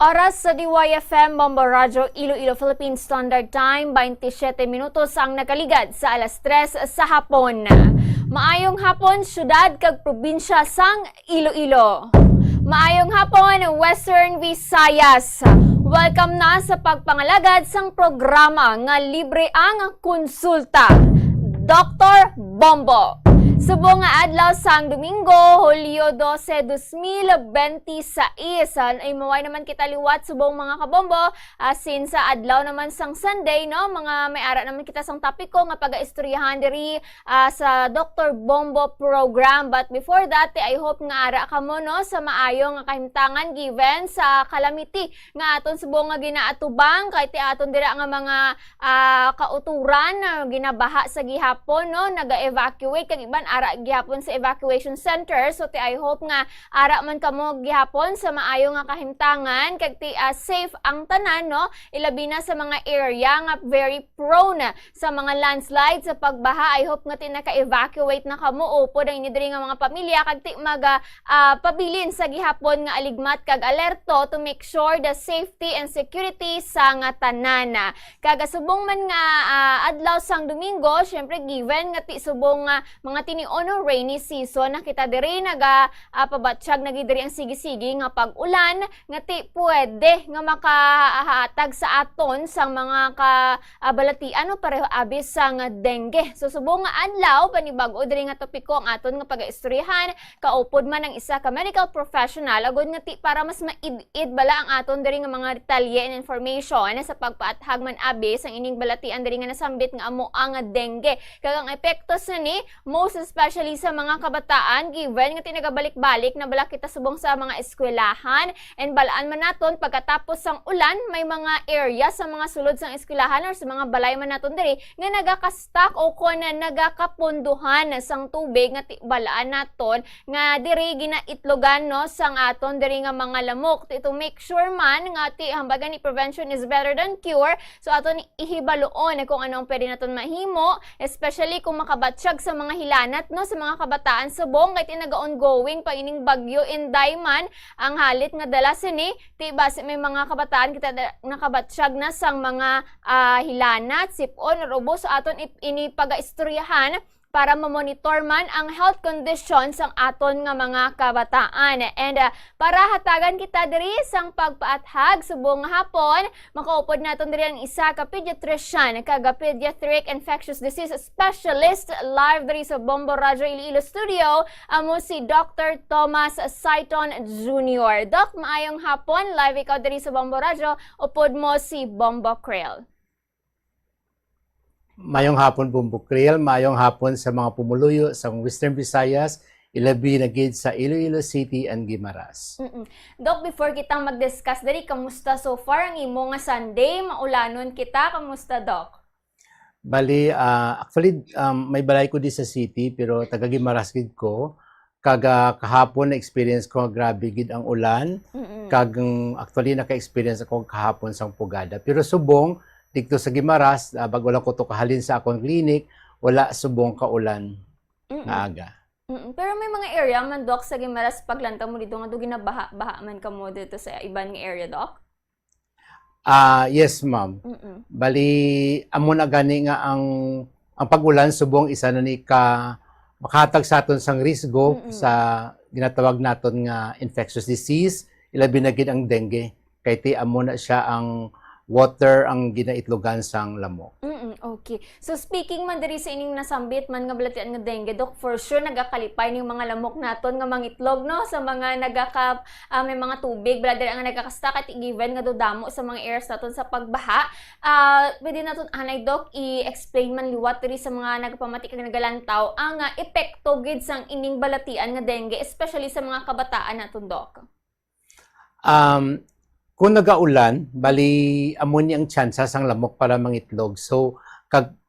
Oras sa DYFM Bombo Radyo Iloilo Philippine Standard Time, 27 minutos ang nakaligad sa alas 3 sa hapon. Maayong hapon, syudad kag probinsya sang Iloilo. Maayong hapon, Western Visayas. Welcome na sa pagpangalagad sang programa nga libre ang konsulta. Dr. Bombo. Subong nga adlaw sang Domingo, Hulyo 12, 2026. Ay maway naman kita liwat subong mga kabombo. Since sa adlaw naman sang Sunday, no, mga may ara naman kita sang topiko nga pag-istoryahan diri sa Dr. Bombo program. But before that, I hope nga ara ka mo no sa maayong kahimtangan given sa calamity nga aton subong nga ginaatubang kay ti aton dira nga mga kauturan ginabaha sa gihapon no, naga-evacuate kag iban ara gihapon sa evacuation center. So I hope nga ara man kamo gihapon sa maayo nga kahimtangan kag safe ang tanan no, ilabi na sa mga area nga very prone sa mga landslides sa pagbaha. I hope nga naka-evacuate na kamo upod ang inidiri nga mga pamilya kag pabilin sa gihapon nga aligmat kag alerto to make sure the safety and security sa nga tanan. Kag subong man nga adlaw sang Domingo, syempre given nga ti subong mga ono rainy season na kita diri pabatsyag nagidiri ang sige-sige nga pag-ulan nga ti pwede nga makahatag sa aton sang mga kabalatian no pareho abis sang dengue. So subong nga adlaw panibag-o diri nga topiko ang aton nga pag-istoryahan kaupod man ang isa ka medical professional agud nga ti para mas maid-id bala ang aton diri nga mga detalye and information sa pagpaathag man abis ang ining balatian diri nga nasambit nga amo ang dengue. Kag ang epektos ni most especially sa mga kabataan given nga tinagabalik-balik na bala kita subong sa mga eskwelahan and balaan man naton pagkatapos sang ulan may mga area sa mga sulod sang eskwelahan or sa mga balay man naton diri nga nagaka-stock o kon nagakapunduhan sang tubig nga balaan naton nga diri ginaitlogan no sang aton diri nga mga lamok to make sure man nga hambaga ni prevention is better than cure. So aton ihibaloon kung anong pwede naton mahimo especially kung makabatsyag sa mga hilanat no sa mga kabataan subong kay tinaga-ongoing pa ining bagyo Inday man ang halit nga dala sini ti base may mga kabataan kita nakabatsyag na sang mga hilanat sipon or ubo so aton ini paga-istoryahan para mamonitor man ang health conditions sang aton nga mga kabataan. And para hatagan kita diri sang pagpaathag subong hapon, makaupod naton diri ang isa ka pediatrician kag pediatric infectious disease specialist live diri sa Bombo Radyo Iloilo Studio, amo si Dr. Thomas Saiton Jr. Doc, maayong hapon, live ikaw diri sa Bombo Radyo, upod mo si Bombo Kriel. Mayong hapon Bumbukril, mayong hapon sa mga pumuluyo sa Western Visayas, ilabi na gid sa Iloilo City and Guimaras. Doc, before kitang mag-discuss dali, kamusta so far ang imo nga Sunday? Maulanon kita, kamusta Doc? Bali, actually may balay ko di sa city pero taga Guimaras gid ko. Kahapon na experience ko grabe gid ang ulan. Actually naka-experience ako kahapon sang pugada. Pero subong dito sa Guimaras, bago lang ko to kahalin sa akong clinic, wala subong kaulan nga aga. Pero may mga area man, Doc, sa Guimaras, paglanta mo dito nga doon ginabaha man ka mo dito sa ibang area, Doc? Yes, ma'am. Bali, amo na gani nga ang pag-ulan, subong isa na ni makahatag sa aton sang risgo sa ginatawag naton nga infectious disease, ilabi na gid ang dengue. Kay ti amo na siya ang water ang ginaitlogan sang lamok. Okay. So speaking man diri sa ining nasambit man nga balatian nga dengue, Doc, for sure nagakalipay ning mga lamok naton nga mangitlog no sa mga may mga tubig bala diri ang nagakasta kat given nga dodamo sa mga areas naton sa pagbaha. Pwede naton anay Doc i-explain man liwat diri sa mga nagpamatik nga nagalantaw ang epekto gid sang ining balatian nga dengue especially sa mga kabataan naton, Doc. Kung nagaulan, bali amon ang tsansa sang lamok para mangitlog. So,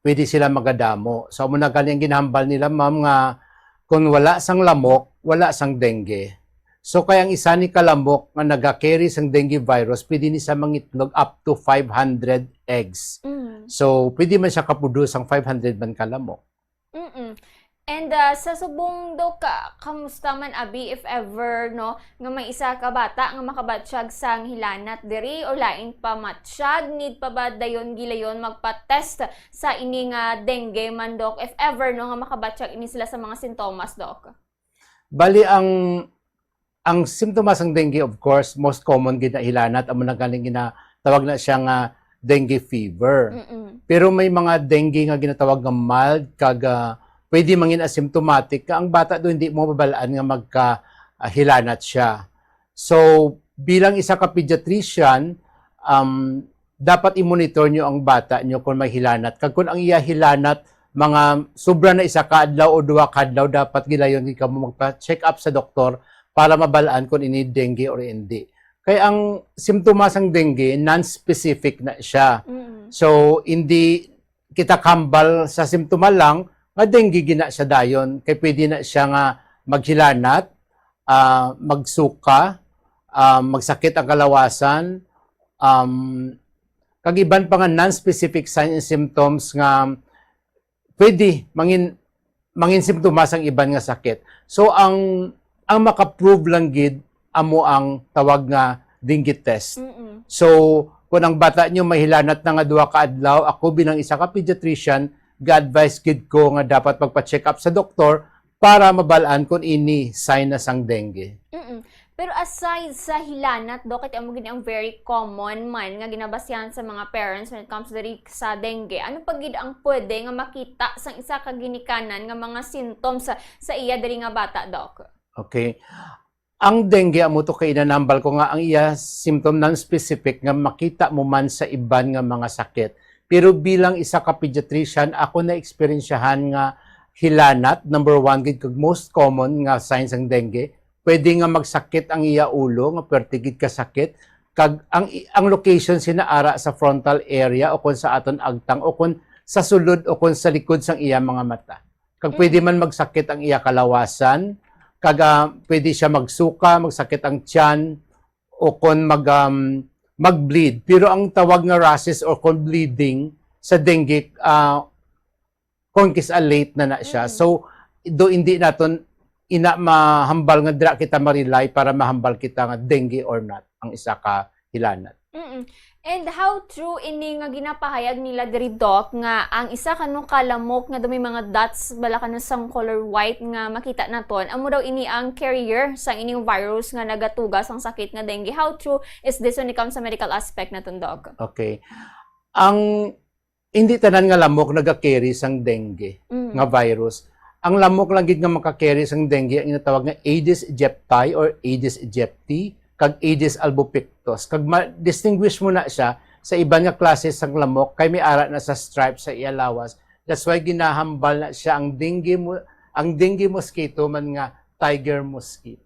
pwede sila magadamo. So, amo na gani ang ginahambal nila, ma'am, nga kung wala sang lamok, wala sang dengue. So, kaya ang isa ni kalamok nga nag-carry sang dengue virus, pwede ni sa mangitlog up to 500 eggs. So, pwede man siya kapudos ang 500 man kalamok. And sa subong do ka, kamusta man abi if ever no nga may isa ka bata nga makabatsyag sang hilanat diri o lain pa matsyag need pa ba dayon gilayon magpa-test sa ini nga dengue man dok if ever no nga makabatsyag ini sila sa mga sintomas dok. Bali, ang simptomas ng dengue, of course, most common gid na hilanat, amo na galing ginatawag na siya nga dengue fever. Pero may mga dengue nga ginatawag nga mild, pwede mangin asymptomatic, ang bata do hindi mo mabalaan nga magka-hilanat siya. So, bilang isa ka pediatrician, dapat i-monitor nyo ang bata nyo kung may hilanat. Kag kung ang iya hilanat, mga sobra na isa ka adlaw o duwa ka adlaw, dapat gilayon ka mo magpa-check up sa doktor para mabalaan kung ini dengue or hindi. Kaya ang simptomas ng dengue, non-specific na siya. So, hindi kita kambal sa simptoma lang, nga dengue gina siya dayon. Kaya pwede na siya nga maghilanat, magsuka, magsakit ang kalawasan, kagiban pa nga non-specific signs and symptoms nga pwede mangin simptomas ang iban nga sakit. So, ang maka-prove lang gid amo ang tawag nga dengue test. So, kung ang bata nyo mahilanat na nga duwa ka adlaw, ako bilang isa ka pediatrician, ga-advise gid ko nga dapat magpa-check up sa doktor para mabalaan kung ini sign na sang dengue. Pero aside sa hilanat, Dok, ito mo gini ang very common man nga ginabasyahan sa mga parents when it comes to sa dengue. Ano pag gid ang pwede nga makita sang isa ka ginikanan nga mga symptoms sa iya diri nga bata, Dok? Okay. Ang dengue, amo to kay inanambal ko nga ang iya symptom non-specific nga makita mo man sa iban nga mga sakit. Pero bilang isa ka pediatrician, ako na-experiensyahan nga hilanat, number one, gid kag most common nga signs ng dengue. Pwede nga magsakit ang iya ulo, nga pertigid ka sakit. Kag ang location sinaara sa frontal area o kung sa aton agtang o kung sa sulod o kung sa likod sang iya mga mata. Kag pwede man magsakit ang iya kalawasan, kag pwede siya magsuka, magsakit ang tiyan o kung mag-bleed. Pero ang tawag nga rashes or kung bleeding sa dengue, conkisalate na siya. So, do hindi naton ina mahambal nga dira kita marilay para mahambal kita nga dengue or not ang isa ka hilanat. And how true ini nga ginapahayag nila diri, Doc, nga ang isa kanong kalamok nga dumi mga dots bala kanang sang color white nga makita naton amo daw ini ang carrier sa ining virus nga nagatugas ang sakit nga dengue. How true is this when it comes sa medical aspect naton, Doc? Okay. Ang hindi tanan nga lamok naga-carry sang dengue nga virus. Ang lamok lang gid nga maka-carry sang dengue ang inatawag nga Aedes aegypti or Aedes aegypti kag Aedes albopictus. Kag ma-distinguish mo na siya sa iban nga klase sang lamok kay may ara na sa stripe sa iya lawas. That's why ginahambal na siya ang dengue mosquito man nga tiger mosquito.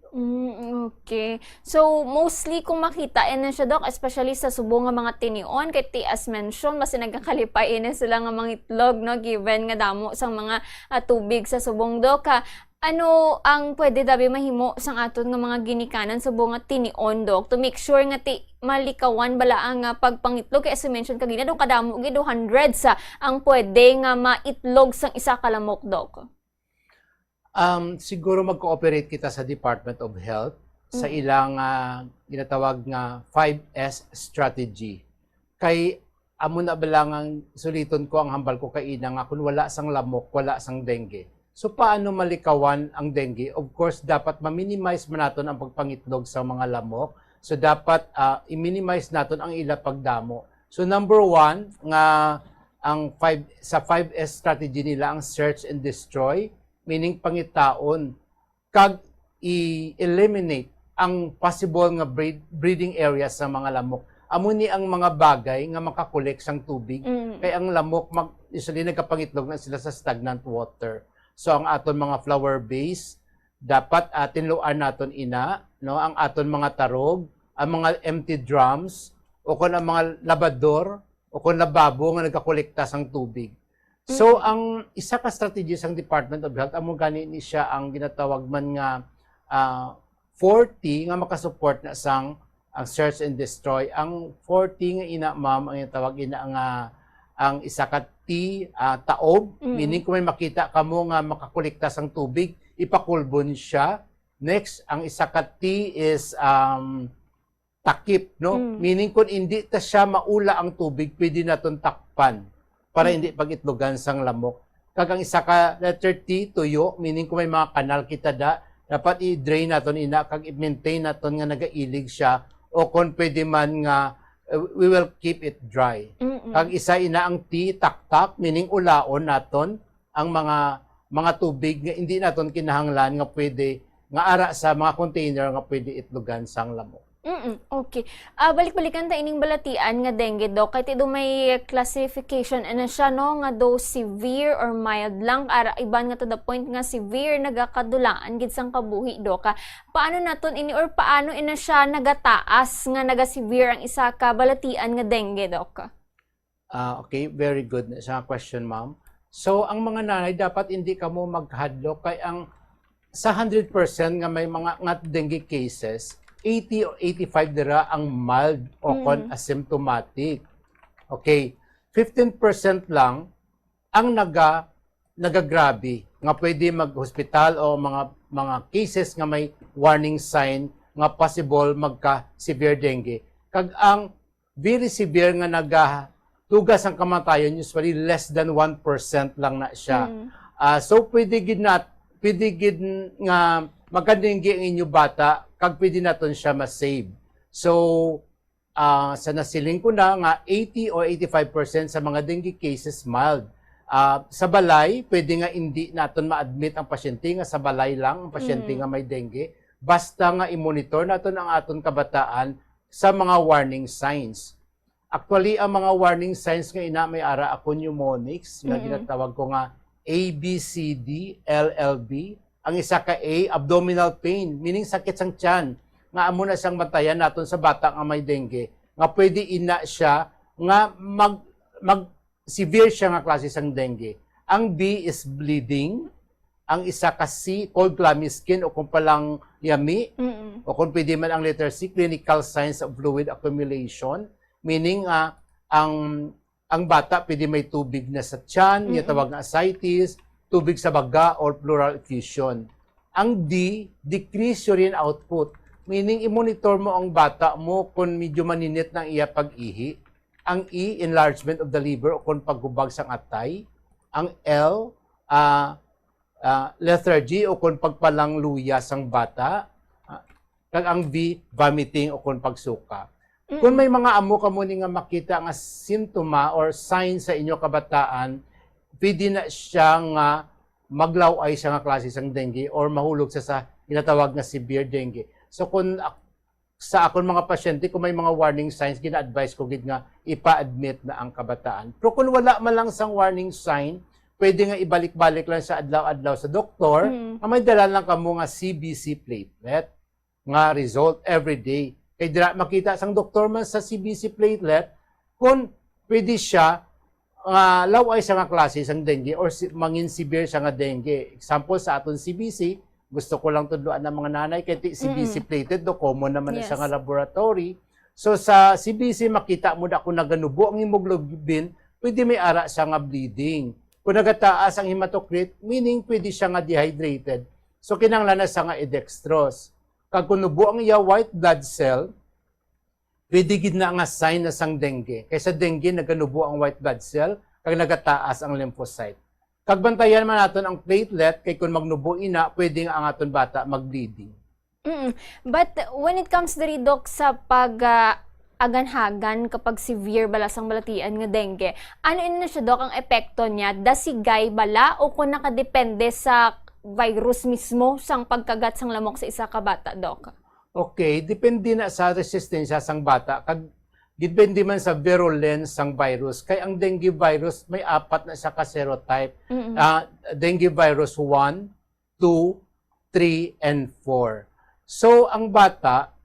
Okay. So, mostly kung makita na siya, Doc, especially sa subong nga mga tinion, kay as mentioned, mas nagkakalipay na sila nga mga itlog, no, given nga damo sang mga tubig sa subong, Doc. Ano ang pwede dabi mahimo sang aton nga mga ginikanan subong nga tinion, Doc, to make sure nga malikawan bala ang pagpangitlog kay as mentioned kagina do kadamo gid hundreds ang pwede nga maitlog sang isa ka lamok, Doc. Siguro mag-cooperate kita sa Department of Health sa ilang ginatawag nga 5S strategy. Kay amo na balangang suliton ko ang hambal ko kay ina nga kung wala sang lamok, wala sang dengue. So paano malikawan ang dengue? Of course, dapat ma-minimize man naton ang pagpangitlog sa mga lamok. So dapat i-minimize naton ang ila pagdamo. So number one nga sa 5S strategy nila ang search and destroy, meaning pangitaon, kag i-eliminate ang possible nga breeding areas sa mga lamok. Amo ni ang mga bagay nga makakolek sang tubig, kay ang lamok usually nagkapangitlog na sila sa stagnant water. So ang aton mga flower base dapat tinluan naton ina, no, ang aton mga tarog, ang mga empty drums o kun ang mga labador o kun lababo nga nagkakolekta sang tubig. So, ang isa ka strategy sang Department of Health, amo gani ni siya ang ginatawag man nga 40 nga makasupport na sang ang search and destroy. Ang 40 nga ina, ma'am, ang ginatawag ina nga ang isa ka taob, meaning kung may makita ka mo nga makakolekta sang tubig, ipakulbon siya. Next, ang isa ka T is takip, no? Meaning kung hindi ta siya maula ang tubig, pwede naton takpan para hindi pagitlogan sang lamok. Kag ang isa ka letter T, tuyo, meaning kung may mga kanal kita dapat i-drain naton ina kag i-maintain naton nga nagailig siya o kung pwede man nga we will keep it dry. Kag isa ina ang T, taktak, meaning ulaon naton ang mga tubig nga hindi naton kinahanglan nga pwede nga ara sa mga container nga pwede itlogan sang lamok. Okay. Balik-balikan ta ining balatian nga dengue, Dok. Kay do may classification ana siya, no, nga do severe or mild lang, ara iban nga to the point nga severe nagakadulaan gid sang kabuhi, Dok. Paano naton ini or paano ina siya nagataas nga naga-severe ang isa ka balatian nga dengue, Dok? Okay, very good sa question, ma'am. So ang mga nanay dapat hindi kamo maghadlok kay ang sa 100% nga may mga nga dengue cases, 80 or 85 dira ang mild o asymptomatic. Okay. 15% lang ang nagagrabe nga pwede mag-hospital o mga cases nga may warning sign nga possible magka-severe dengue. Kag ang very severe nga tugas ang kamatayon, usually less than 1% lang na siya. So pwede gid nga magka-dengue ang inyo bata kag pwede naton siya ma-save. So, sa nasiling ko na nga 80 or 85% sa mga dengue cases mild. Sa balay, pwede nga hindi naton ma-admit ang pasyente nga sa balay lang ang pasyente nga may dengue. Basta nga i-monitor naton ang aton kabataan sa mga warning signs. Actually, ang mga warning signs nga ina may ara ako pneumonics, nga ginatawag ko nga A, B, C, D, L, L, B. Ang isa ka A, abdominal pain, meaning sakit sang tiyan. Nga amo na siyang matayan naton sa bata nga may dengue. Nga pwede ina siya nga mag-severe siya nga klase sang dengue. Ang B is bleeding. Ang isa ka C, cold clammy skin o kung palang yami. O kung pwede man ang letter C, clinical signs of fluid accumulation. Meaning ang bata pwede may tubig na sa tiyan, yung tawag na ascites, tubig sa baga or pleural effusion. Ang D, decrease urine output. Meaning, i-monitor mo ang bata mo kung medyo maninit ng iya pag-ihi. Ang E, enlargement of the liver o kung paghubag sang atay. Ang L, lethargy o kung pagpalang luya sang bata. Kag ang V, vomiting o kung pagsuka. Kung may mga amo ka mo nga makita nga simptoma or sign sa inyo kabataan, pwede na siya nga maglaway siya nga klase sang dengue or mahulog siya sa ginatawag na severe dengue. So kung sa akon mga pasyente, kung may mga warning signs, gina-advise ko gid nga ipa-admit na ang kabataan. Pero kung wala man lang sang warning sign, pwede nga ibalik-balik lang sa adlaw-adlaw sa doktor, may dala lang kamo nga CBC platelet nga result every day. Kaya dira makita sang doktor man sa CBC platelet kung pwede siya laway siya nga klase sang dengue or mangin severe siya nga dengue. Example sa aton CBC, gusto ko lang tudloan ng mga nanay kay CBC plated do common naman na siya nga laboratory. So sa CBC makita mo da kung naganubo ang hemoglobin, pwede may ara siya nga bleeding. Kung nagataas ang hematocrit, meaning pwede siya nga dehydrated. So kinahanglan na siya nga i-dextrose. Kag kung nubo ang iya white blood cell, pwede gid na nga sign na sang dengue. Kaysa dengue, naganubo ang white blood cell, kag nagataas ang lymphocyte. Kag bantayan man naton ang platelet, kay kung magnubo ina, pwede nga ang aton bata mag-bleeding. But when it comes diri, Doc, sa aganhagan kapag severe bala sang balatian nga dengue, ano na siya, Doc, ang epekto niya? Dasigay bala o kung nakadepende sa virus mismo sang pagkagat sang lamok sa isa ka bata, Doc? Okay, depende na sa resistensya sang bata. Kag depende man sa virulence sang virus. Kay ang dengue virus may apat na sa serotype. Dengue virus 1, 2, 3, and 4. So ang bata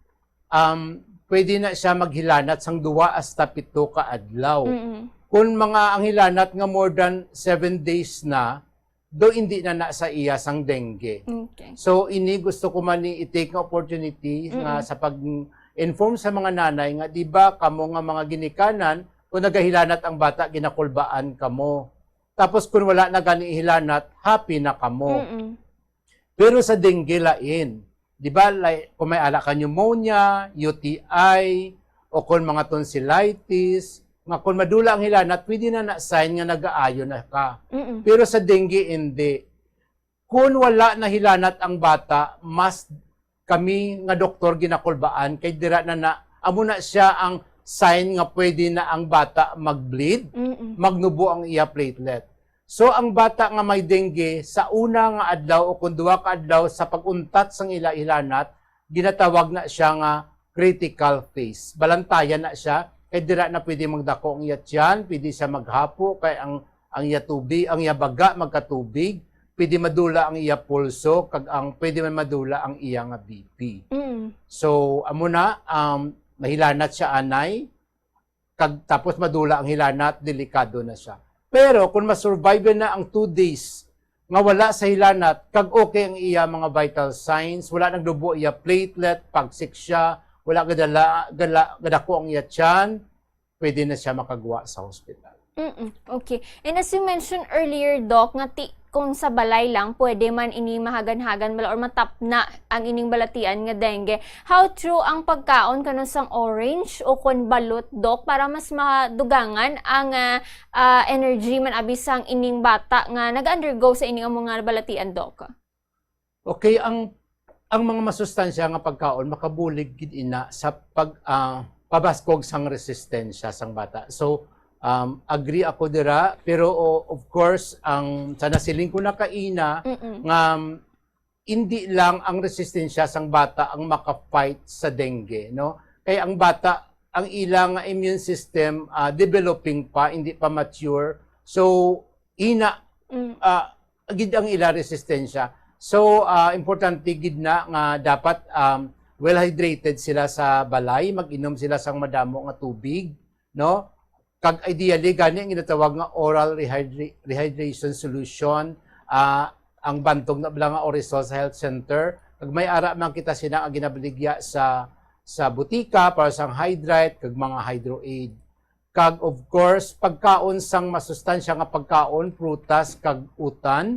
pwede na siya maghilanat sang 2 hasta 7 ka adlaw. Kung mga ang hilanat nga more than 7 days na, do hindi na sa iya sang dengue. Okay. So ini gusto ko man i-take ng opportunity nga sa pag-inform sa mga nanay nga di ba kamo nga mga ginikanan kung nagahilanat ang bata ginakulbaan kamo. tapos kung wala na gani hilanat, happy na kamo. Mm-mm. Pero sa dengue lain, di ba, like, kung may ala ka pneumonia, UTI, o kung mga tonsillitis, nga kung madula ang hilanat, pwede na na-sign nga nag-aayo na ka. Mm-mm. Pero sa dengue, hindi. Kung wala na hilanat ang bata, mas kami nga doktor ginakulbaan, kay dira na amo na siya ang sign nga pwede na ang bata mag-bleed, Mm-mm. magnubo ang iya platelet. So ang bata nga may dengue sa una nga adlaw o kung duha ka adlaw sa pag-untat sang ila-ilanat, ginatawag na siya nga critical phase. Balantayan na siya kay dira na pwede magdako ang iya tiyan, pwede siya maghapo kay ang iya tubig, ang iya baga magkatubig, pwede madula ang iya pulso kag ang pwede man madula ang iya nga BP. Mm. So amo na mahilanat siya anay kag tapos madula ang hilanat, delikado na siya. Pero kung masurvive na ang 2 days nga wala sa hilanat, kag okay ang iya mga vital signs, wala nagdubo iya platelet, pagsik siya, wala gadako ang iya tiyan, pwede na siya makagwa sa hospital. Mm-mm. Okay. And as you mentioned earlier, Doc, nga kung sa balay lang, pwede man ini mahagan-hagan bala or matap na ang ining balatian nga dengue. How true ang pagkaon kano sang orange o kon balot, Doc, para mas madugangan ang energy man abis sang ining bata nga nag-undergo sa ining mga balatian, Doc? Okay, ang mga masustansya nga pagkaon makabulig gid ina sa pabaskog sang resistensya sang bata. So agree ako dira, pero of course ang sa nasiling ko na kaina nga hindi lang ang resistensya sang bata ang maka-fight sa dengue, no? Kaya ang bata ang ilang immune system developing pa, hindi pa mature. So ina gid ang ila resistensya. So importante gid na nga dapat well hydrated sila sa balay, mag-inom sila sang madamo nga tubig, no? Kag ideally gani ang ginatawag nga oral rehydration solution, ang bantog na bala nga Orisol sa health center. Kag may ara man kita sila ang ginabaligya sa butika para sang hydrate kag mga hydro aid. Kag of course pagkaon sang masustansya nga pagkaon, prutas kag utan.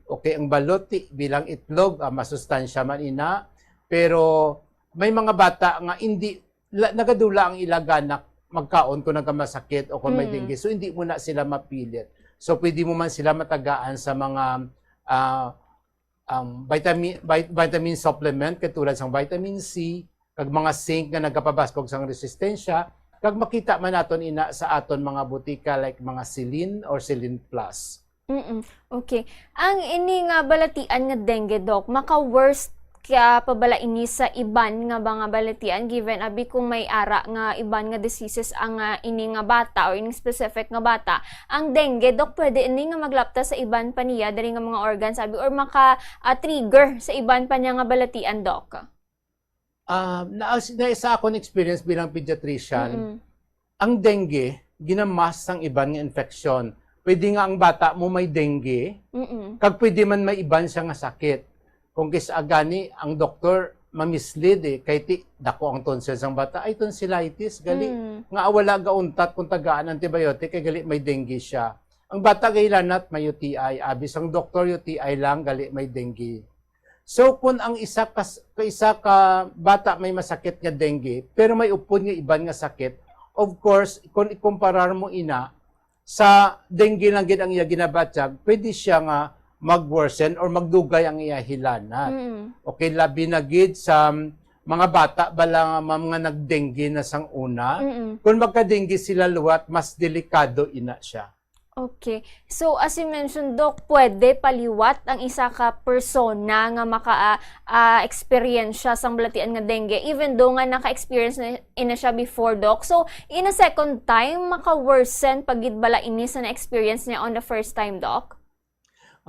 Okay ang baloti bilang itlog, masustansya man ina, pero may mga bata nga hindi nagadula ang ilaganak magkaon kung nagkamasakit o kung may dengue. So, hindi mo na sila mapilit. So, pwede mo man sila matagaan sa mga vitamin supplement, katulad ng vitamin C, kag mga zinc nga nagkapabaskog sa resistensya, kag makita man naton ina sa aton mga butika like mga Silin or Silin Plus. Okay. Ang ini nga balatian nga dengue, Doc, maka-worst kaya pabala ini sa iban nga mga balatian given abi kung may ara nga iban nga diseases ang ini nga bata or ining specific nga bata, ang dengue, Doc, pwede ini nga maglapta sa iban pa niya dali nga mga organs abi or maka-trigger sa iban pa niya nga balatian, Doc? Sa akong experience bilang pediatrician, ang dengue ginamas ang iban nga infection. Pwede nga ang bata mo may dengue, kag pwede man may iban siya nga sakit. Kung kisa gani ang doktor mamislead kay ti dako ang tonsils ang bata ay tonsillitis gali nga wala gauntat kung tagaan antibiotic kay gali may dengue siya. Ang bata gailanat may UTI, abis ang doktor UTI lang gali may dengue. So kung ang isa ka bata may masakit nga dengue pero may upod nga iban nga sakit, of course kung ikumparar mo ina sa dengue lang gid ang iya ginabatyag, pwede siya nga mag-worsen or magdugay ang iya hilanat. Okay, labi na gid sa mga bata bala mga nagdengue na sang una. Kung magka-dengue sila luwat, mas delikado ina siya. Okay. So, as you mentioned, Doc, pwede paliwat ang isa ka persona nga maka-experience siya sang balatian nga dengue, even though nga naka-experience na ina siya before, Doc. So, in a second time, maka-worsen pagid bala ini sa na-experience niya on the first time, Doc?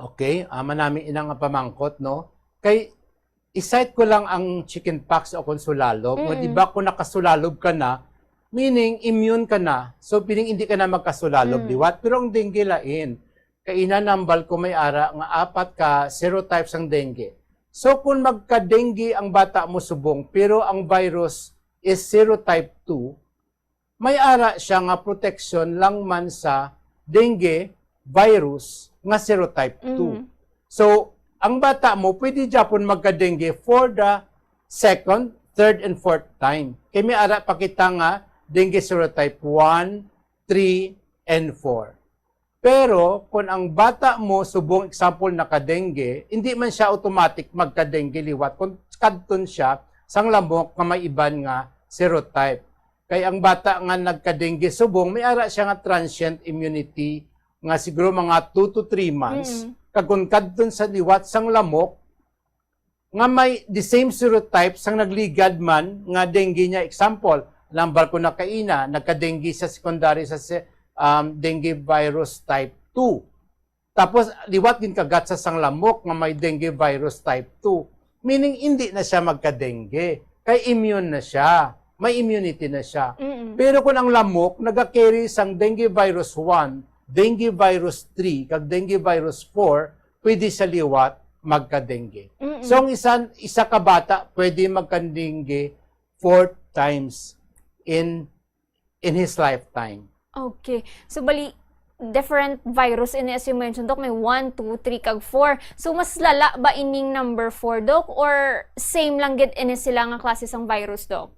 Okay, manami ina nga pamangkot, no? Kay isite ko lang ang chickenpox o konsulalob. Di ba kung nakasulalob ka na, meaning immune ka na. So piling hindi ka na magkasulalob liwat. Pero ang dengue lain, kainanambal ko may ara nga 4 ka serotypes ang dengue. So kung magka-dengue ang bata mo subong, pero ang virus is serotype 2, may ara siya nga protection lang man sa dengue virus nga serotype 2. So, ang bata mo, pwede Japon magka-dengue for the second, third, and fourth time. Kaya may ara pa kita nga, dengue serotype 1, 3, and 4. Pero, kung ang bata mo, subong example naka-dengue, hindi man siya automatic magka-dengue liwat. Kung kadton siya, sang lamok nga may iban nga serotype. Kaya ang bata nga nagka-dengue subong, may ara siya nga transient immunity nga siguro mga 2 to 3 months. Kung kadton sa liwat sang lamok, nga may the same serotype sang nagligad man nga dengue niya. Example, lambar ko na kaina, nagka-dengue sa secondary sa dengue virus type 2. Tapos, liwat din kagat sa sanglamok nga may dengue virus type 2. Meaning, hindi na siya magka-dengue. Kaya immune na siya. May immunity na siya. Pero kung ang lamok, nagka-carry sang dengue virus 1, dengue virus 3, kag dengue virus 4, pwede sa liwat magka-dengue. So, ang isa ka bata, pwede magka-dengue 4 times in his lifetime. Okay. So, bali, different virus ini as you mentioned, Dok, may 1, 2, 3, kag 4. So, mas lala ba ining number 4, Dok? Or same lang gid ini sila nga klase sang virus, Dok?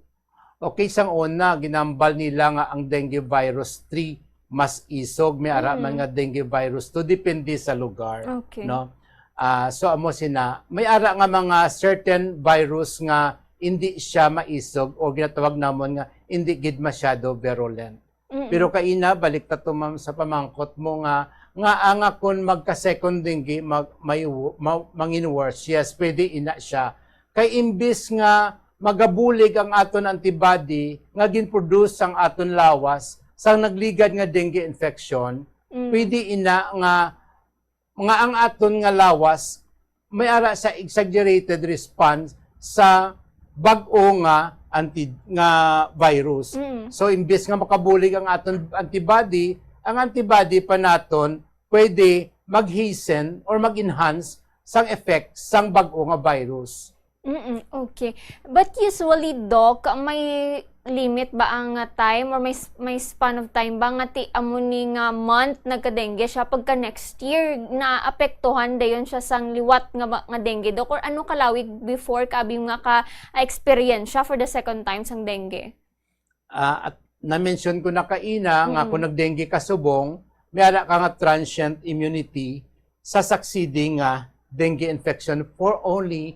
Okay, sang una, ginambal nila nga ang dengue virus 3 mas isog. May ara man nga dengue virus 2. Depende sa lugar. Okay. No? So, amo sina, may ara nga mga certain virus nga hindi siya maisog o ginatawag namon nga hindi gid masyado virulent. Pero kaina, balik ta to sa pamangkot mo nga anga kung magka-second dengue, mangin worse. Yes, pwede ina siya. Kay imbis nga magabulig ang aton antibody, nga ginproduce ang aton lawas, sang nagligad nga dengue infection, pwede ina nga ang aton nga lawas, may ara sa exaggerated response sa bag-o nga virus. So, imbes nga makabulig ang aton antibody, ang antibody pa naton pwede mag-hasten or mag-enhance sang effect sang bag-o nga virus. Okay. But usually, Doc, may limit ba ang time or may span of time ba nga ti amo ni nga month nagka-dengue siya pagka next year na apektuhan dayon siya sang liwat nga dengue, Doc? Or ano kalawig before kabi nga ka-experience siya for the second time sang dengue? At na-mention ko na kaina nga kung nag-dengue ka subong, may ara ka nga transient immunity sa succeeding nga dengue infection for only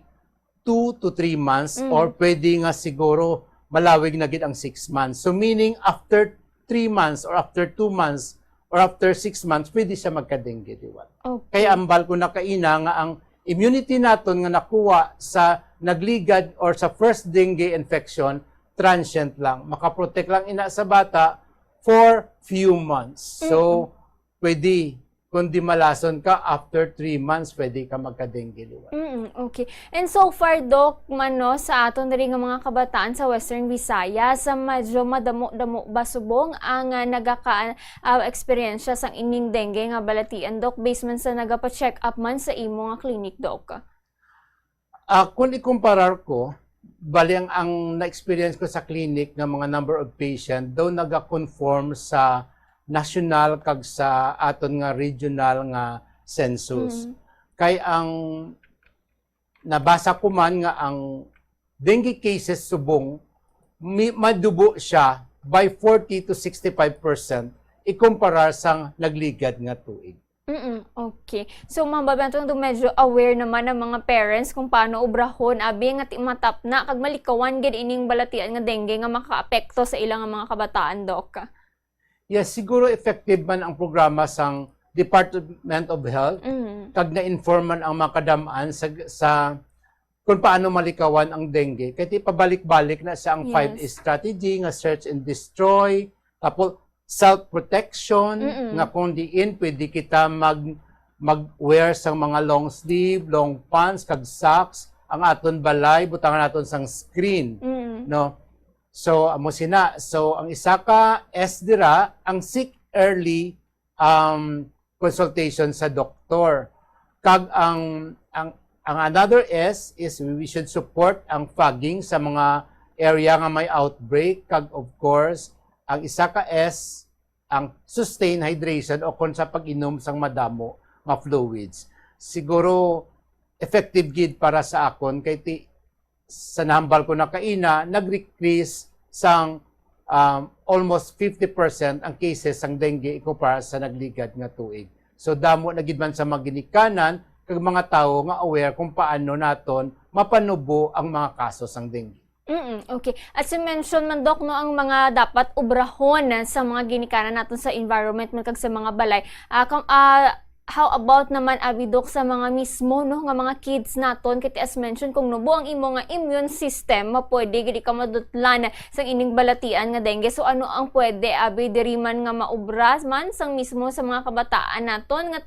2 to 3 months or pwede nga siguro malawig na gid ang 6 months. So meaning after 3 months or after 2 months or after 6 months, pwede siya magka-dengue liwat. Okay. Kaya ambal ko na kaina nga ang immunity naton nga nakuha sa nagligad or sa first dengue infection, transient lang. Makaprotect lang ina sa bata for few months. So, pwede, kung di malason ka, after 3 months, pwede ka magka-dengue liwat. Okay. And so far, Doc, sa aton rin nga mga kabataan sa Western Visayas, sa medyo madamo-damo ba subong ang nagaka-experience sang ining dengue nga balatian, Doc, based man sa nagapa-check up man sa imo nga clinic, Doc? Kung ikumparar ko, bali ang na-experience ko sa clinic ng mga number of patient, daw naga-conform sa national kag sa aton nga regional nga census. Kay ang nabasa ko man nga ang dengue cases subong madubo siya by 40 to 65% ikumpara sang nagligad nga tuig. Okay. So, mababantong medyo aware naman ng mga parents kung paano obrahon, abi nga matap na, kag malikawan gid ining balatian nga dengue nga makaapekto sa ilang mga kabataan, Doc. Yes, siguro effective man ang programa sang Department of Health. Kag na-inform man ang mga kadamaan sa kung paano malikawan ang dengue. Kaya pabalik-balik na sa ang 5 strategy nga search and destroy, tapos self-protection, nga kung diin pwede kita mag-wear sang mga long sleeve, long pants, kag socks, ang aton balay, butangan naton sang screen. No? So, amo sina. So, ang isa ka S dira, ang seek early consultation sa doktor. Kag ang another S is we should support ang fogging sa mga area nga may outbreak. Kag of course, ang isa ka S ang sustained hydration o kon sa pag-inom sang madamo nga fluids. Siguro effective gid para sa akon kay sa nahambal ko na kaina nag-decrease sang almost 50% ang cases sang dengue ikumpara sa nagligad nga tuig. So damo na gid man sa mga ginikanan kag mga tawo nga aware kung paano naton mapanubo ang mga kaso sang dengue. Okay. As you mentioned man, Doc, no, ang mga dapat obrahon sa mga ginikanan natin sa environment man kag sa mga balay. How about naman, Doc, sa mga mismo, no, nga mga kids naton, kiti as mentioned, kung nubo ang imo nga immune system, mapwede, gidi ka madutlan sa ining balatian nga dengue. So, ano ang pwede, diri man nga maubras man, sang mismo sa mga kabataan naton, nga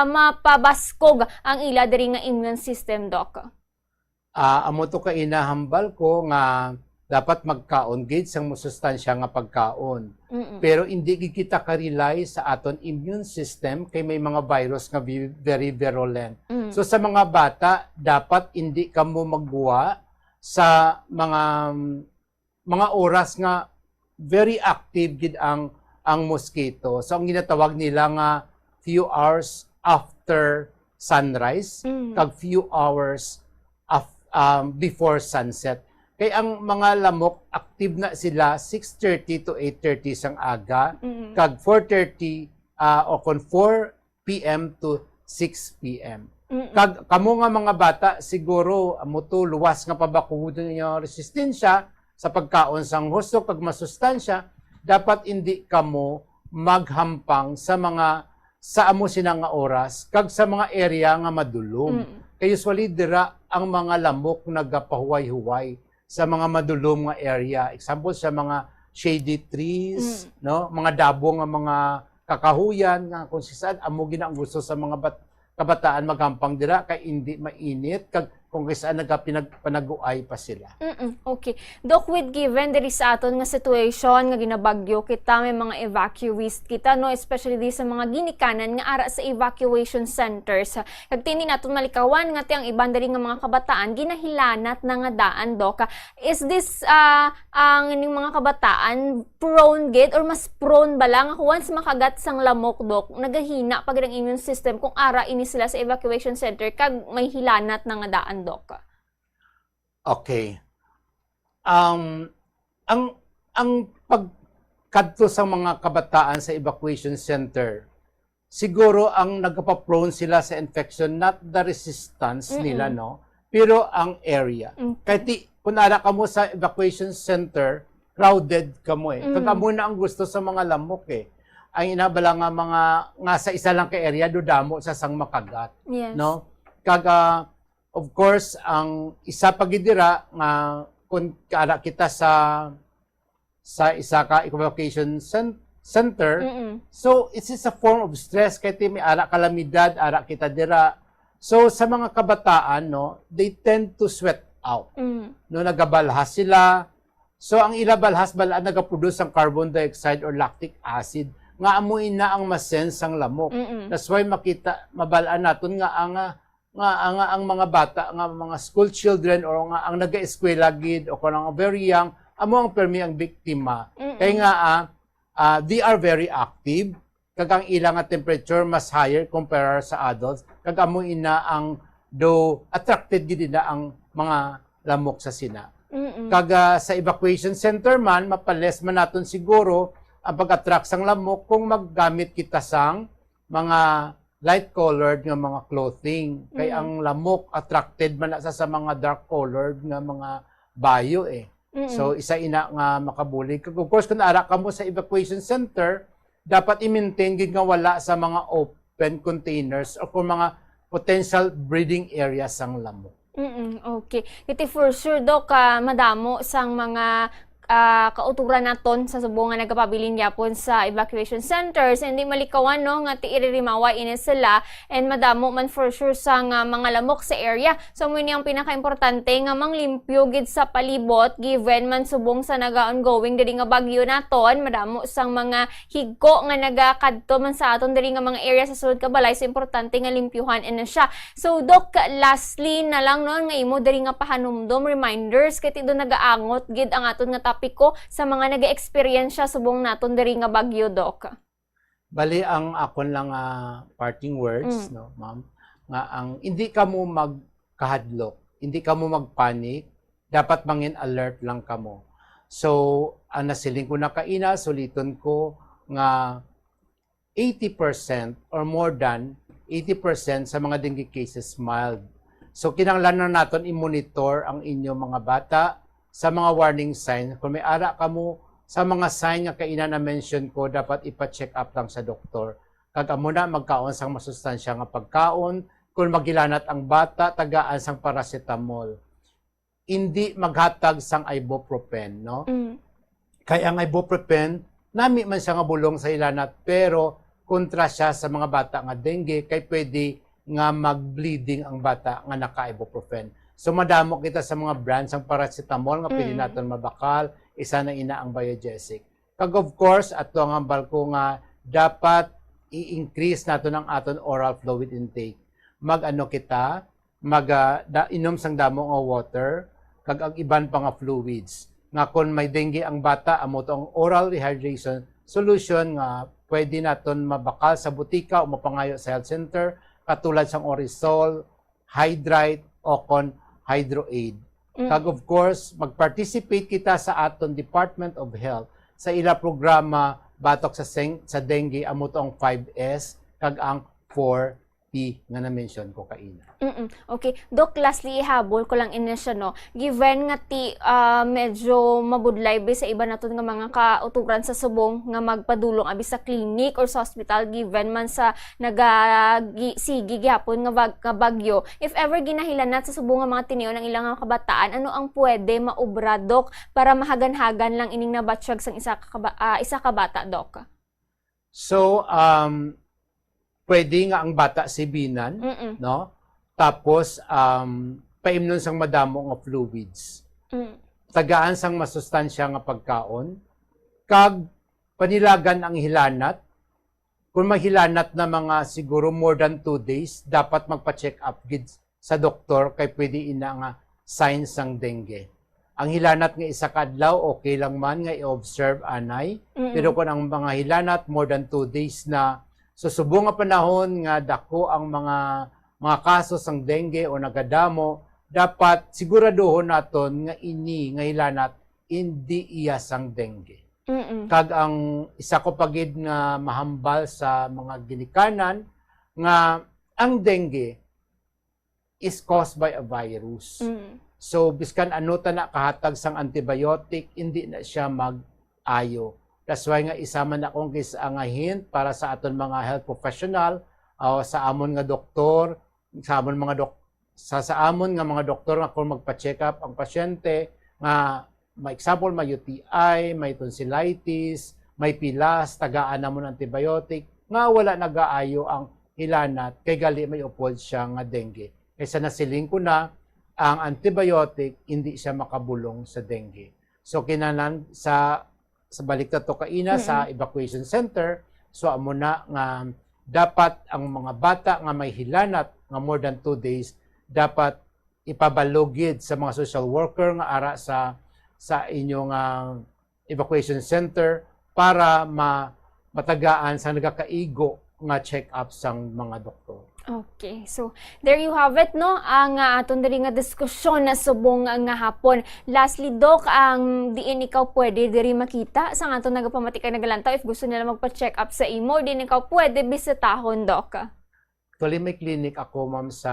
mapabaskog ang ila diri nga immune system, Doc? Amo to ka inahambal ko nga dapat magkaon gid sang musustansya nga pagkaon. Pero hindi gid kita ka-rely sa aton immune system kay may mga virus nga very virulent. So sa mga bata dapat hindi kamo magbuwa sa mga oras nga very active gid ang mosquito. So ang ginatawag nila nga few hours after sunrise kag few hours before sunset. Kaya ang mga lamok, active na sila 6:30 to 8:30 sang aga, kag 4:30 o kon 4 p.m. to 6 p.m. Kag kamo nga mga bata, siguro amo to luwas nga pabakuhon ninyo resistensya sa pagkaon sang husto kag masustansya, dapat hindi kamo maghampang sa amo sina nga oras kag sa mga area nga madulom. Kaya usually dira ang mga lamok nagapahuway-huway sa mga madulom nga area. Example sa mga shady trees, no, mga dabo nga mga kakahuyan nga kung saan amo gina ang gusto sa mga kabataan maghampang dira kay hindi mainit kag kung saan nagapanaguay pa sila. Okay. Doc, with given diri sa aton nga situation nga ginabagyo kita, may mga evacuees kita, no, especially di sa mga ginikanan nga ara sa evacuation centers. Kag tini naton malikawan nga ang iban diri nga mga kabataan ginahilanat na nga daan, Doc. Is this ang ining mga kabataan prone gid or mas prone ba lang once makagat sang lamok, Doc, nagahina pag ang immune system kung ara ini sila sa evacuation center kag may hilanat na nga daan, Doc? Okay. Ang pagkadto sa mga kabataan sa evacuation center, siguro ang nagpa-prone sila sa infection, not the resistance nila, no? Pero ang area. Kaya kunara ka mo sa evacuation center, crowded ka mo eh. Kagamo na ang gusto sa mga lamok eh. Ang inabala nga sa isa lang ka area, dudamo sa sang makagat. Yes. No? Of course, ang isa pagidira nga kung kaara kita sa isa ka evacuation center, so it is a form of stress kay may ara kalamidad, ara kita dira. So sa mga kabataan, no, they tend to sweat out. No, nagabalhas sila. So ang ilabalhas balaan nagaproduce ang carbon dioxide or lactic acid nga amoy na ang masense ang lamok. That's why mabalaan naton nga ang mga bata, nga mga school children or nga ang naga-eskwela gid o kung ang very young, amo ang permi ang biktima. Kaya nga they are very active, kag ang ilang nga temperature mas higher compare sa adults, kag amo ina ang attracted gid na ang mga lamok sa sina. Kag sa evacuation center man, mapales man naton siguro ang pag-attract sang lamok kung maggamit kita sang mga light-colored nga mga clothing. Kaya ang lamok attracted man na sa mga dark-colored nga mga bayo eh. So isa ina nga makabuli. Of course, kung naara ka mo sa evacuation center, dapat i-maintain gid nga wala sa mga open containers o kung mga potential breeding areas sang lamok. Okay. Iti for sure, Doc, madamo sang mga kauturan naton sa subong nga nagapabilin yapon sa evacuation centers, hindi malikawan, no, nga ti iririmawa ini sila and madamo man for sure sa mga lamok sa area. So muni ang pinaka-importante nga manglimpyo gid sa palibot given man subong sa naga-ongoing diri nga bagyo naton, madamo sang mga higko nga nagakadto man sa aton diri nga mga area sa sulod ka balay, so importante nga limpyuhan ina siya. So Doc, lastly na lang, no, nga imo diri nga pahanumdom reminders kay ti do nagaangot gid ang aton nga top topiko sa mga nag-experience subong naton diri nga bagyo, Doc? Bali, ang akon lang parting words, no, ma'am, nga ang hindi ka mo magkahadlok, hindi ka mo magpanik, dapat mangin alert lang ka mo. So, ang nasiling ko na kaina, suliton ko nga 80% or more than 80% sa mga dengue cases mild. So, kinanglan na natin i-monitor ang inyong mga bata sa mga warning sign. Kung may ara ka mo sa mga sign nga kaina na mention ko, dapat ipa-check up lang sa doktor. Kag amo na magkaon sang masustansya nga pagkaon, kung magilanat ang bata, tagaan sang paracetamol. Hindi maghatag sang ibuprofen, no? Kaya ang ibuprofen, nami man siya nga bulong sa ilanat, pero kontra siya sa mga bata nga dengue, kay pwede nga mag-bleeding ang bata nga naka-ibuprofen. So madamo kita sa mga brands ang paracetamol nga pwede natin mabakal, isa na ina ang biogesic. Kag of course, ato ang ambal ko nga dapat i-increase nato ang aton oral fluid intake. Mag-ano kita, inom sang damo nga water, kag ang iban pa nga fluids. Nga kung may dengue ang bata, amo to ang oral rehydration solution nga pwede naton mabakal sa butika o mapangayo sa health center, katulad sang Orisol, Hydrate, o kon Hydroaid. Kag of course, mag-participate kita sa aton Department of Health sa ila programa batok sa dengue, amo to ang 5S, kag ang 4P nga na-mention ko kaina. Okay. Doc, lastly, ihabol ko lang ina siya, no? Given nga medyo mabudlay sa iba naton nga mga kauturan sa subong nga magpadulong abi sa clinic or sa hospital, given man sa sige gyapon nga bagyo, if ever ginahilanat sa subong nga mga tinion ng ilang nga kabataan, ano ang pwede maobra, Doc, para mahagan-hagan lang ining nabatsyag sang isa ka bata, Doc? So, pwede nga ang bata sibinan, no? Tapos, paimnon sang madamo nga fluids. Tagaan sang masustansya nga pagkaon. Kag, panilagan ang hilanat. Kung mahilanat na mga siguro more than 2 days, dapat magpa-check up sa doktor kay pwede ina nga signs sang dengue. Ang hilanat nga isa kadlaw, okay lang man nga i-observe anay. Pero kung ang mga hilanat more than 2 days na, susubong nga panahon nga dako ang mga kaso sang dengue o nagadamo, dapat siguraduhon naton nga nga hilanat hindi iya sang dengue. Kag ang isa ko pagid nga mahambal sa mga ginikanan nga ang dengue is caused by a virus. So biskan ano ta na kahatag sang antibiotic, hindi na siya mag-ayo. That's why nga isa man akong nga hint para sa aton mga health professional o sa amon nga doktor, sa amon nga mga doktor nga kung magpa-check up ang pasyente nga may example may UTI, may tonsillitis, may pilas, tagaan namon antibiotic nga wala nagaayo ang hilanat kay gali may upod siya nga dengue. Kaysa nasiling ko na ang antibiotic hindi siya makabulong sa dengue. So kinanan sa balik na to kaina sa evacuation center, so amo na nga dapat ang mga bata nga may hilanat nga more than 2 days, dapat ipabalugid sa mga social worker nga ara sa inyong evacuation center para matagaan sa nagakaigo nga check-up sang mga doktor. Okay, so there you have it, no? Ang aton diri nga diskusyon na subong nga hapon. Lastly, Doc, ang diin ikaw pwede diri makita sa aton nagapamatikay nagalantaw if gusto nila magpa-check up sa imo, din ikaw pwede bisitahon, Doc. Actually, may clinic ako, ma'am, sa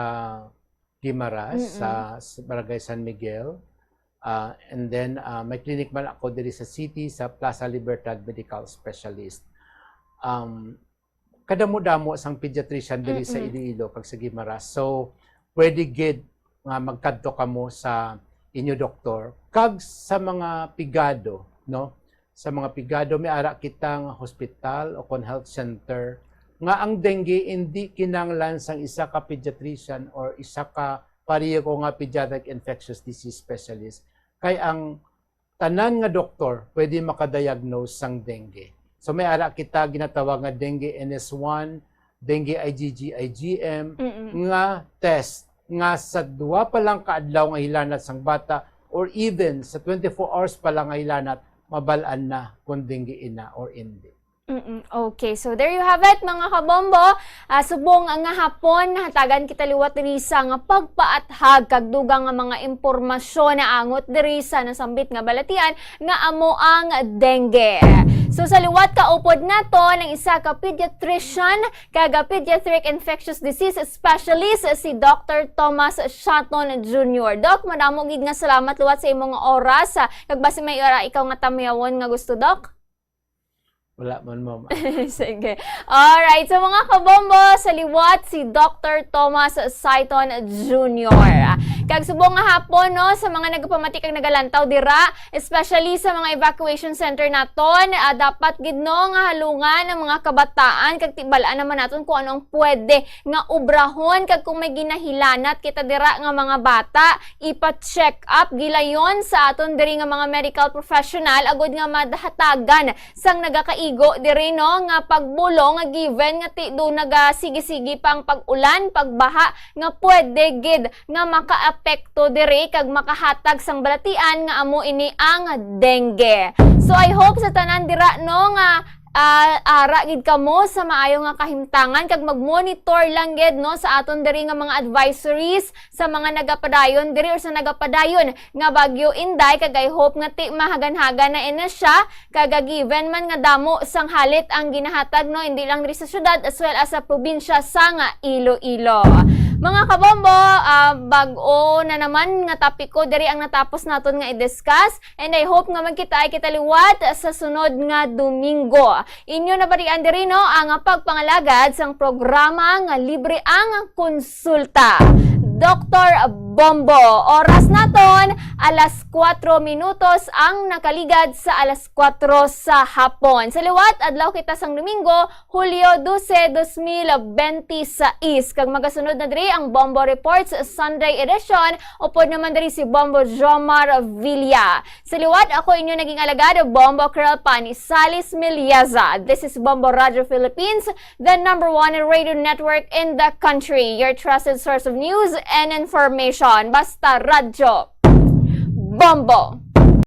Guimaras, sa Barangay San Miguel. And then, may clinic man ako diri sa city, sa Plaza Libertad Medical Specialist. Kadamo-damo sang pediatrician diri sa Iloilo kag sa Guimaras. So, pwede gid nga magkadto kamo sa inyo doktor kag sa mga pigado, no? Sa mga pigado may ara kitang hospital o kon health center nga ang dengue hindi kinanglan sang isa ka pediatrician or isa ka pareho ko nga pediatric infectious disease specialist. Kay ang tanan nga doktor pwede makadiagnose sang dengue. So may ara kita ginatawag nga dengue NS1, dengue IgG, IgM nga test nga sa duwa pa lang kaadlaw nga hilanat sang bata or even sa 24 hours pa lang ay lanat, mabalaan na kung dengue ina or hindi. Okay, so there you have it mga kabombo. Subong nga hapon, hatagan kita liwat diri sa nga pagpaathag kag dugang nga mga impormasyon na angot diri sa nasambit nga balatian nga amo ang dengue. So sa liwat kaupod nato ng isa ka pediatrician kag pediatric infectious disease specialist si Dr. Thomas Shatton Jr. Doc, madamo gid nga salamat liwat sa imong oras. Kag basi may ora ikaw nga tamyawon nga gusto, Doc? Wala man, ma'am. Sige. Alright, so mga kabombo, sa liwat si Dr. Thomas Shatton Jr. Kag subong nga hapon, no, sa mga nagpamatik kag nagalantaw dira, especially sa mga evacuation center naton, dapat gid no nga halungan ang mga kabataan kag tibalaan naman naton kung anong pwede nga obrahon kag kung may ginahilanat kita dira nga mga bata, ipa-check up gilayon sa aton diri nga mga medical professional agud nga madahatagan sang nagakaigo diri no nga pagbulong nga given nga ti do nagasigi-sigi pang pag-ulan, pagbaha nga pwede gid nga makaapekto diri kag makahatag sang balatian nga amo ini ang dengue. So I hope sa tanan dira no nga ara gid kamo sa maayo nga kahimtangan kag mag-monitor lang gid no sa aton diri nga mga advisories sa mga nagapadayon diri or sa nagapadayon nga Bagyo Inday kag I hope nga ti mahagan-hagan na ina siya kag given man nga damo sang halit ang ginahatag no hindi lang diri sa syudad as well as sa probinsya sa nga Iloilo. Mga kabombo, bag-o na naman nga topiko diri ang natapos naton nga i-discuss and I hope nga magkita ay kitaliwat sa sunod nga Domingo. Inyo na barian diri no ang pagpangalagad sang programa nga libre ang konsulta. Dr. Bombo. Oras naton, alas 4 minutos ang nakaligad sa alas 4 sa hapon. Sa liwat, adlaw kita sang Domingo, Hulyo 12, 2026. Kag magasunod na diri ang Bombo Reports Sunday edition, upod naman diri si Bombo Jomar Villa. Sa liwat, ako inyo naging alagad, Bombo Kerl Salis Miliaza. This is Bombo Radio Philippines, the #1 radio network in the country. Your trusted source of news and information. Basta Radyo Bombo.